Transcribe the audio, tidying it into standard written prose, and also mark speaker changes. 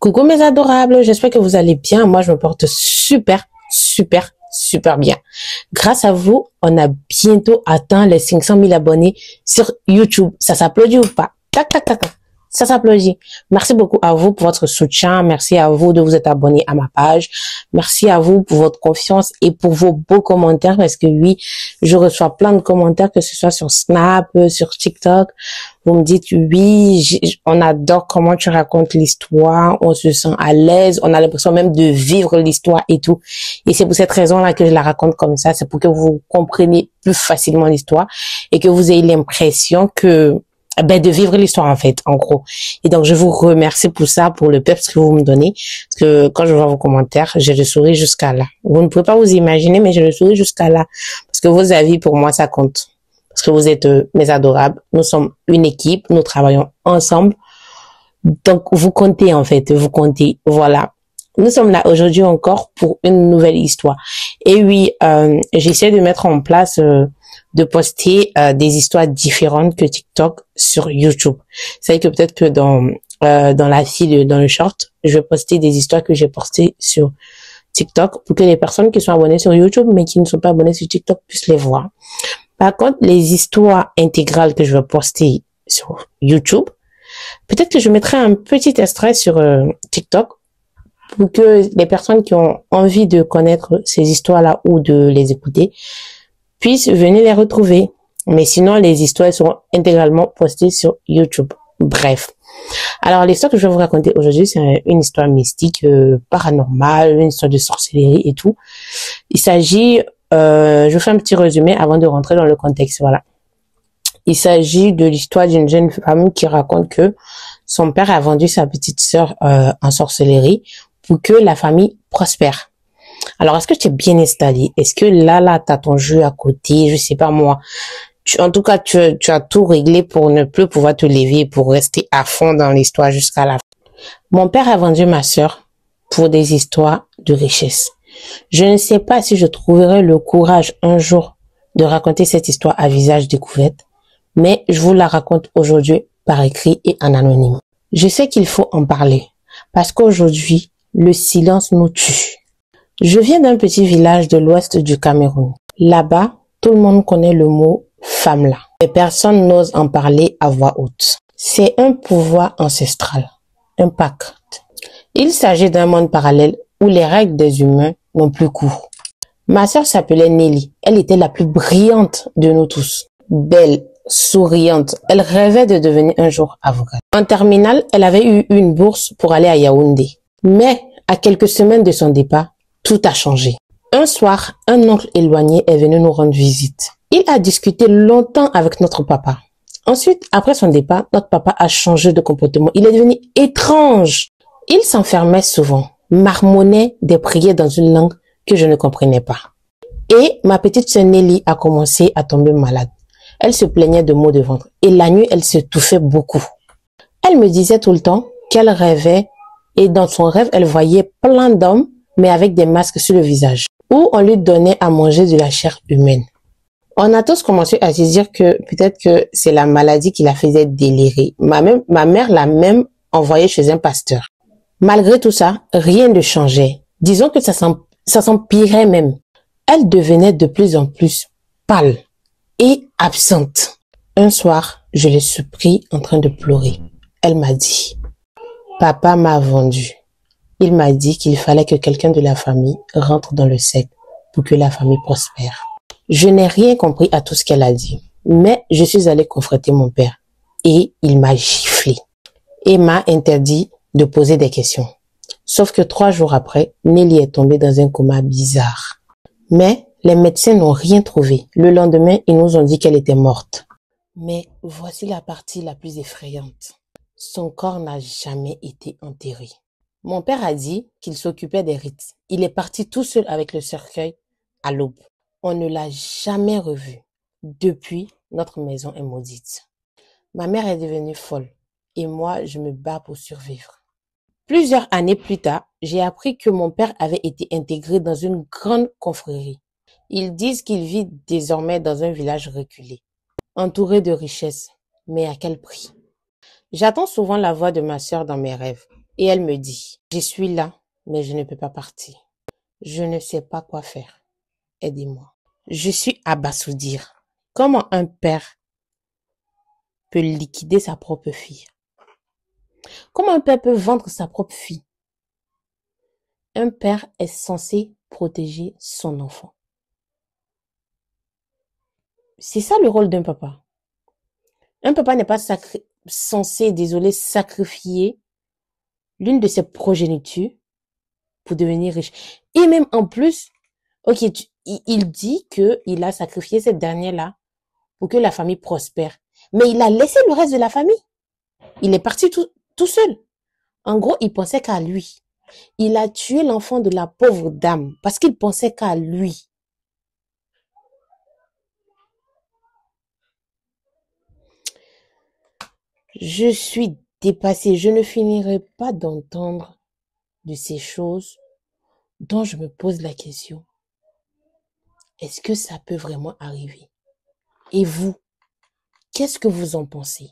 Speaker 1: Coucou mes adorables, j'espère que vous allez bien. Moi, je me porte super bien. Grâce à vous, on a bientôt atteint les 500 000 abonnés sur YouTube. Ça s'applaudit ou pas? Tac, tac, tac, tac. Ça s'applaudit. Merci beaucoup à vous pour votre soutien. Merci à vous de vous être abonné à ma page. Merci à vous pour votre confiance et pour vos beaux commentaires parce que oui, je reçois plein de commentaires, que ce soit sur Snap, sur TikTok. Vous me dites oui, on adore comment tu racontes l'histoire, on se sent à l'aise, on a l'impression même de vivre l'histoire et tout. Et c'est pour cette raison-là que je la raconte comme ça, c'est pour que vous compreniez plus facilement l'histoire et que vous ayez l'impression que de vivre l'histoire en fait, en gros. Et donc je vous remercie pour ça, pour le peps que vous me donnez, parce que quand je vois vos commentaires, j'ai le sourire jusqu'à là. Vous ne pouvez pas vous imaginer, mais j'ai le sourire jusqu'à là, parce que vos avis pour moi ça compte. Parce que vous êtes mes adorables, nous sommes une équipe, nous travaillons ensemble. Donc, vous comptez en fait, vous comptez, voilà. Nous sommes là aujourd'hui encore pour une nouvelle histoire. Et oui, j'essaie de mettre en place, de poster des histoires différentes que TikTok sur YouTube. C'est vrai que peut-être que dans la file, dans le short, je vais poster des histoires que j'ai postées sur TikTok pour que les personnes qui sont abonnées sur YouTube mais qui ne sont pas abonnées sur TikTok puissent les voir. Par contre, les histoires intégrales que je vais poster sur YouTube, peut-être que je mettrai un petit extrait sur TikTok pour que les personnes qui ont envie de connaître ces histoires-là ou de les écouter puissent venir les retrouver. Mais sinon, les histoires seront intégralement postées sur YouTube. Bref. Alors, l'histoire que je vais vous raconter aujourd'hui, c'est une histoire mystique, paranormale, une histoire de sorcellerie et tout. Il s'agit... je fais un petit résumé avant de rentrer dans le contexte. Voilà. Il s'agit de l'histoire d'une jeune femme qui raconte que son père a vendu sa petite sœur en sorcellerie pour que la famille prospère. Alors, est-ce que tu es bien installé? Est-ce que là, t'as ton jeu à côté? Je sais pas moi. En tout cas, tu as tout réglé pour ne plus pouvoir te lever, pour rester à fond dans l'histoire jusqu'à la fin. Mon père a vendu ma sœur pour des histoires de richesse. Je ne sais pas si je trouverai le courage un jour de raconter cette histoire à visage découvert, mais je vous la raconte aujourd'hui par écrit et en anonyme. Je sais qu'il faut en parler, parce qu'aujourd'hui, le silence nous tue. Je viens d'un petit village de l'ouest du Cameroun. Là-bas, tout le monde connaît le mot Famla, et personne n'ose en parler à voix haute. C'est un pouvoir ancestral, un pacte. Il s'agit d'un monde parallèle où les règles des humains n'ont plus cours. Ma sœur s'appelait Nelly. Elle était la plus brillante de nous tous. Belle, souriante. Elle rêvait de devenir un jour avocate. En terminale, elle avait eu une bourse pour aller à Yaoundé. Mais, à quelques semaines de son départ, tout a changé. Un soir, un oncle éloigné est venu nous rendre visite. Il a discuté longtemps avec notre papa. Ensuite, après son départ, notre papa a changé de comportement. Il est devenu étrange. Il s'enfermait souvent, marmonnait des prières dans une langue que je ne comprenais pas. Et ma petite sœur Nelly a commencé à tomber malade. Elle se plaignait de maux de ventre et la nuit, elle se touffait beaucoup. Elle me disait tout le temps qu'elle rêvait et dans son rêve, elle voyait plein d'hommes mais avec des masques sur le visage où on lui donnait à manger de la chair humaine. On a tous commencé à se dire que peut-être que c'est la maladie qui la faisait délirer. Ma mère l'a même envoyée chez un pasteur. Malgré tout ça, rien ne changeait. Disons que ça s'empirait même. Elle devenait de plus en plus pâle et absente. Un soir, je l'ai surpris en train de pleurer. Elle m'a dit, « Papa m'a vendu. Il m'a dit qu'il fallait que quelqu'un de la famille rentre dans le secte pour que la famille prospère. » Je n'ai rien compris à tout ce qu'elle a dit, mais je suis allée confronter mon père et il m'a giflé et m'a interdit de poser des questions. Sauf que 3 jours après, Nelly est tombée dans un coma bizarre. Mais les médecins n'ont rien trouvé. Le lendemain, ils nous ont dit qu'elle était morte. Mais voici la partie la plus effrayante. Son corps n'a jamais été enterré. Mon père a dit qu'il s'occupait des rites. Il est parti tout seul avec le cercueil à l'aube. On ne l'a jamais revu. Depuis, notre maison est maudite. Ma mère est devenue folle et moi, je me bats pour survivre. Plusieurs années plus tard, j'ai appris que mon père avait été intégré dans une grande confrérie. Ils disent qu'il vit désormais dans un village reculé, entouré de richesses. Mais à quel prix? J'attends souvent la voix de ma sœur dans mes rêves. Et elle me dit, je suis là, mais je ne peux pas partir. Je ne sais pas quoi faire. Aidez-moi. Je suis abasourdie. Comment un père peut liquider sa propre fille? Comment un père peut vendre sa propre fille? Un père est censé protéger son enfant. C'est ça le rôle d'un papa. Un papa n'est pas censé, sacrifier l'une de ses progénitures pour devenir riche. Et même en plus, ok, il dit qu'il a sacrifié cette dernière-là pour que la famille prospère. Mais il a laissé le reste de la famille. Il est parti tout seul. En gros, il pensait qu'à lui. Il a tué l'enfant de la pauvre dame parce qu'il pensait qu'à lui. Je suis dépassée. Je ne finirai pas d'entendre de ces choses dont je me pose la question. Est-ce que ça peut vraiment arriver? Et vous, qu'est-ce que vous en pensez?